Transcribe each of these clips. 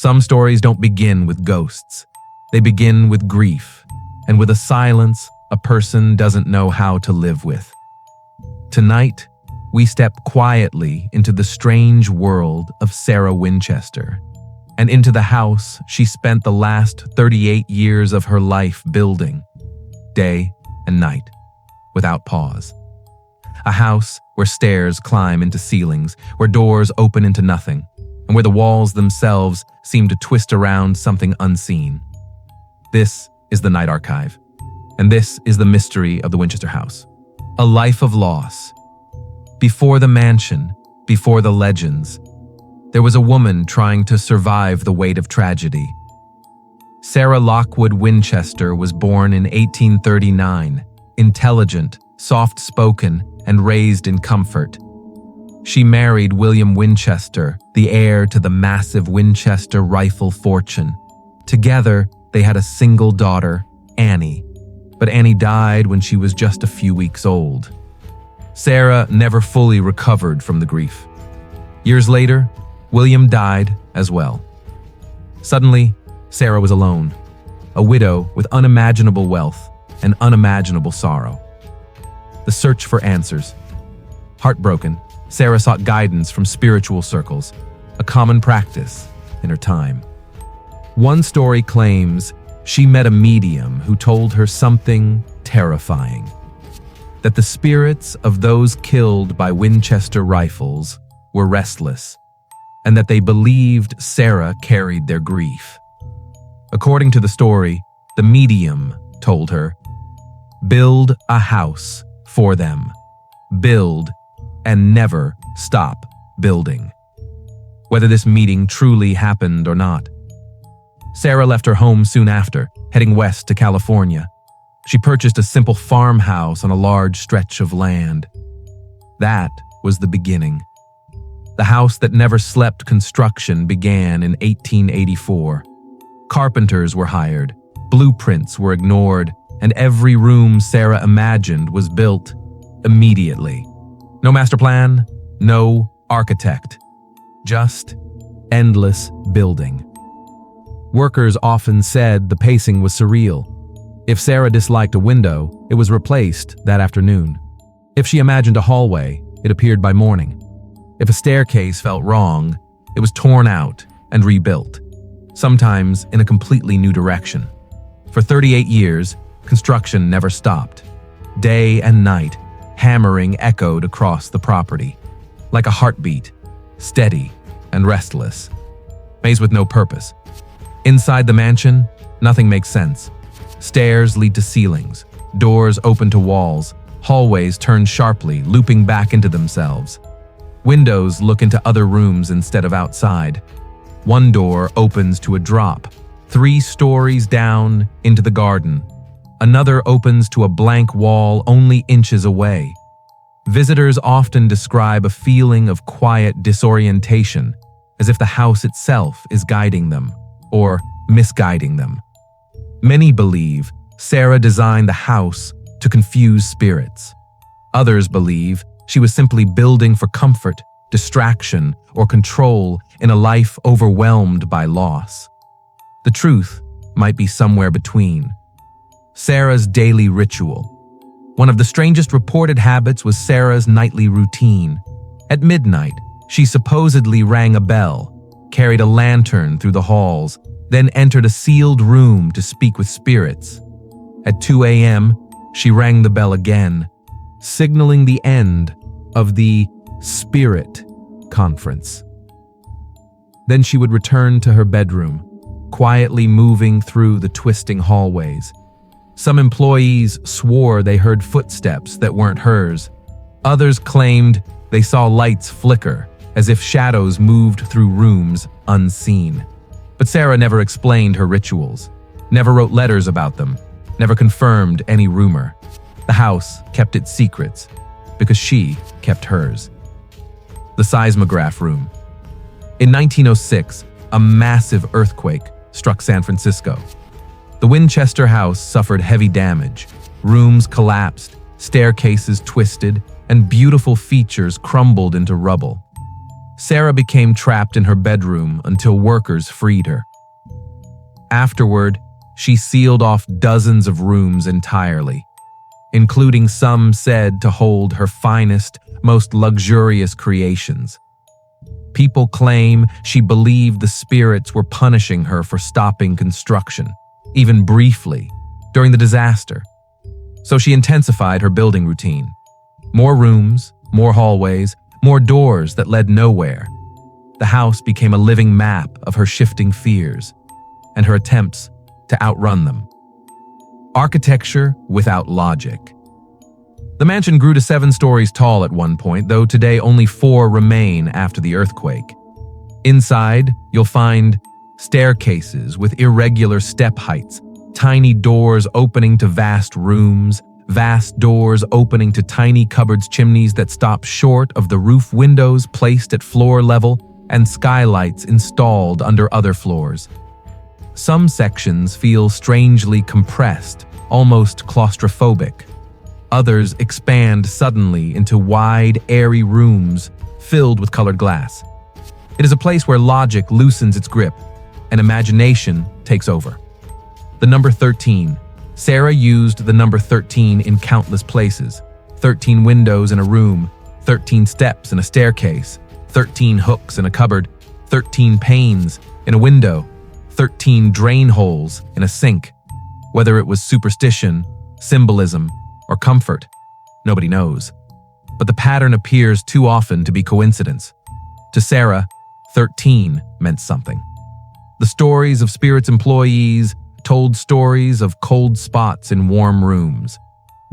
Some stories don't begin with ghosts. They begin with grief, and with a silence a person doesn't know how to live with. Tonight, we step quietly into the strange world of Sarah Winchester, and into the house she spent the last 38 years of her life building, day and night, without pause. A house where stairs climb into ceilings, where doors open into nothing, and where the walls themselves seem to twist around something unseen. This is the Night Archive, and this is the mystery of the Winchester House. A life of loss. Before the mansion, before the legends, there was a woman trying to survive the weight of tragedy. Sarah Lockwood Winchester was born in 1839, intelligent, soft-spoken, and raised in comfort. She married William Winchester, the heir to the massive Winchester rifle fortune. Together, they had a single daughter, Annie, but Annie died when she was just a few weeks old. Sarah never fully recovered from the grief. Years later, William died as well. Suddenly, Sarah was alone, a widow with unimaginable wealth and unimaginable sorrow. The search for answers. Heartbroken, Sarah sought guidance from spiritual circles, a common practice in her time. One story claims she met a medium who told her something terrifying: that the spirits of those killed by Winchester rifles were restless, and that they believed Sarah carried their grief. According to the story, the medium told her, "Build a house for them. Build and never stop building." Whether this meeting truly happened or not. Sarah left her home soon after, heading west to California. She purchased a simple farmhouse on a large stretch of land. That was the beginning. The house that never slept construction began in 1884. Carpenters were hired, blueprints were ignored, and every room Sarah imagined was built immediately. No master plan, no architect, just endless building. Workers often said the pacing was surreal. If Sarah disliked a window, it was replaced that afternoon. If she imagined a hallway, it appeared by morning. If a staircase felt wrong, it was torn out and rebuilt, sometimes in a completely new direction. For 38 years, construction never stopped. Day and night, hammering echoed across the property, like a heartbeat, steady and restless. Maze with no purpose. Inside the mansion, nothing makes sense. Stairs lead to ceilings, doors open to walls, hallways turn sharply, looping back into themselves. Windows look into other rooms instead of outside. One door opens to a drop, 3 stories down into the garden. Another opens to a blank wall only inches away. Visitors often describe a feeling of quiet disorientation, as if the house itself is guiding them, or misguiding them. Many believe Sarah designed the house to confuse spirits. Others believe she was simply building for comfort, distraction, or control in a life overwhelmed by loss. The truth might be somewhere between. Sarah's daily ritual. One of the strangest reported habits was Sarah's nightly routine. At midnight, she supposedly rang a bell, carried a lantern through the halls, then entered a sealed room to speak with spirits. At 2 a.m., she rang the bell again, signaling the end of the spirit conference. Then she would return to her bedroom, quietly moving through the twisting hallways. Some employees swore they heard footsteps that weren't hers. Others claimed they saw lights flicker, as if shadows moved through rooms unseen. But Sarah never explained her rituals, never wrote letters about them, never confirmed any rumor. The house kept its secrets because she kept hers. The seismograph room. In 1906, a massive earthquake struck San Francisco. The Winchester house suffered heavy damage. Rooms collapsed, staircases twisted, and beautiful features crumbled into rubble. Sarah became trapped in her bedroom until workers freed her. Afterward, she sealed off dozens of rooms entirely, including some said to hold her finest, most luxurious creations. People claim she believed the spirits were punishing her for stopping construction, even briefly, during the disaster. So she intensified her building routine. More rooms, more hallways, more doors that led nowhere. The house became a living map of her shifting fears and her attempts to outrun them. Architecture without logic. The mansion grew to 7 stories tall at one point, though today only 4 remain after the earthquake. Inside, you'll find staircases with irregular step heights, tiny doors opening to vast rooms, vast doors opening to tiny cupboards, chimneys that stop short of the roof windows placed at floor level, and skylights installed under other floors. Some sections feel strangely compressed, almost claustrophobic. Others expand suddenly into wide, airy rooms filled with colored glass. It is a place where logic loosens its grip and imagination takes over. The number 13. Sarah used the number 13 in countless places. 13 windows in a room, 13 steps in a staircase, 13 hooks in a cupboard, 13 panes in a window, 13 drain holes in a sink. Whether it was superstition, symbolism, or comfort, nobody knows. But the pattern appears too often to be coincidence. To Sarah, 13 meant something. The stories of Spirit's employees told stories of cold spots in warm rooms,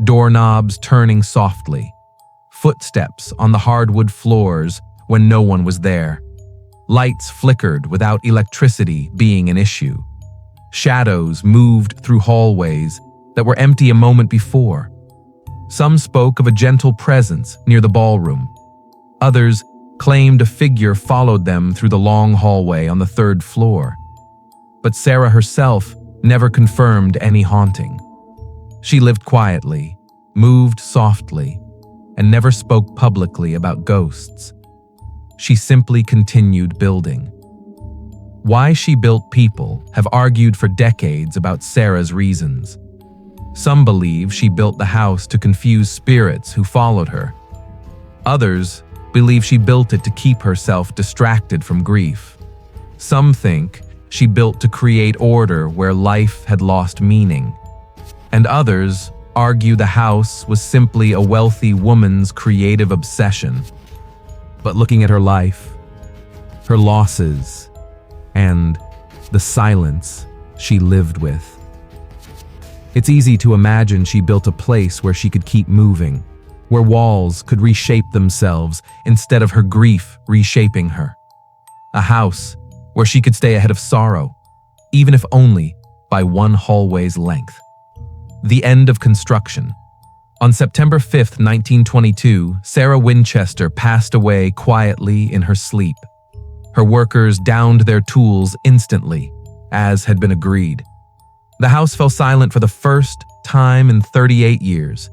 doorknobs turning softly, footsteps on the hardwood floors when no one was there, lights flickered without electricity being an issue, shadows moved through hallways that were empty a moment before. Some spoke of a gentle presence near the ballroom. Others claimed a figure followed them through the long hallway on the 3rd floor. But Sarah herself never confirmed any haunting. She lived quietly, moved softly, and never spoke publicly about ghosts. She simply continued building. Why she built people have argued for decades about Sarah's reasons. Some believe she built the house to confuse spirits who followed her. Others believe she built it to keep herself distracted from grief. Some think she built to create order where life had lost meaning. And others argue the house was simply a wealthy woman's creative obsession. But looking at her life, her losses, and the silence she lived with, it's easy to imagine she built a place where she could keep moving, where walls could reshape themselves instead of her grief reshaping her. A house where she could stay ahead of sorrow, even if only by 1 hallway's length. The end of construction. On September 5, 1922, Sarah Winchester passed away quietly in her sleep. Her workers downed their tools instantly, as had been agreed. The house fell silent for the first time in 38 years.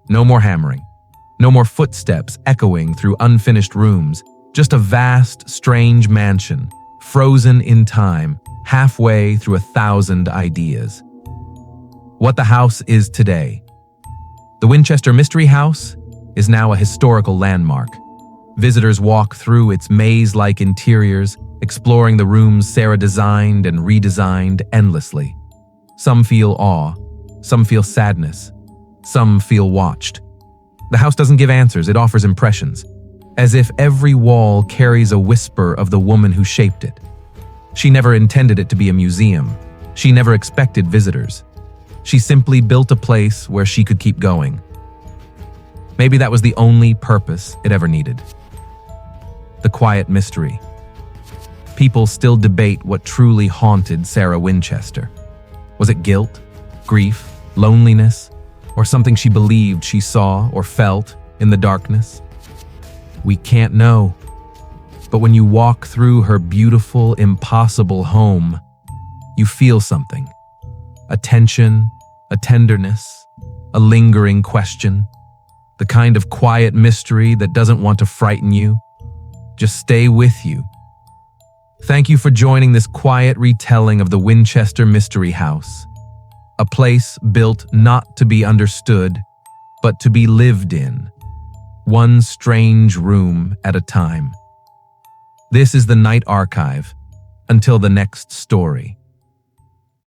No more hammering. No more footsteps echoing through unfinished rooms. Just a vast, strange mansion, frozen in time, halfway through 1,000 ideas. What the house is today. The Winchester Mystery House is now a historical landmark. Visitors walk through its maze-like interiors, exploring the rooms Sarah designed and redesigned endlessly. Some feel awe, some feel sadness, some feel watched. The house doesn't give answers, it offers impressions, as if every wall carries a whisper of the woman who shaped it. She never intended it to be a museum. She never expected visitors. She simply built a place where she could keep going. Maybe that was the only purpose it ever needed. The quiet mystery. People still debate what truly haunted Sarah Winchester. Was it guilt, grief, loneliness, or something she believed she saw or felt in the darkness? We can't know. But when you walk through her beautiful, impossible home, you feel something. A tension, a tenderness, a lingering question. The kind of quiet mystery that doesn't want to frighten you, just stay with you. Thank you for joining this quiet retelling of the Winchester Mystery House, a place built not to be understood, but to be lived in, one strange room at a time. This is the Night Archive. Until the next story.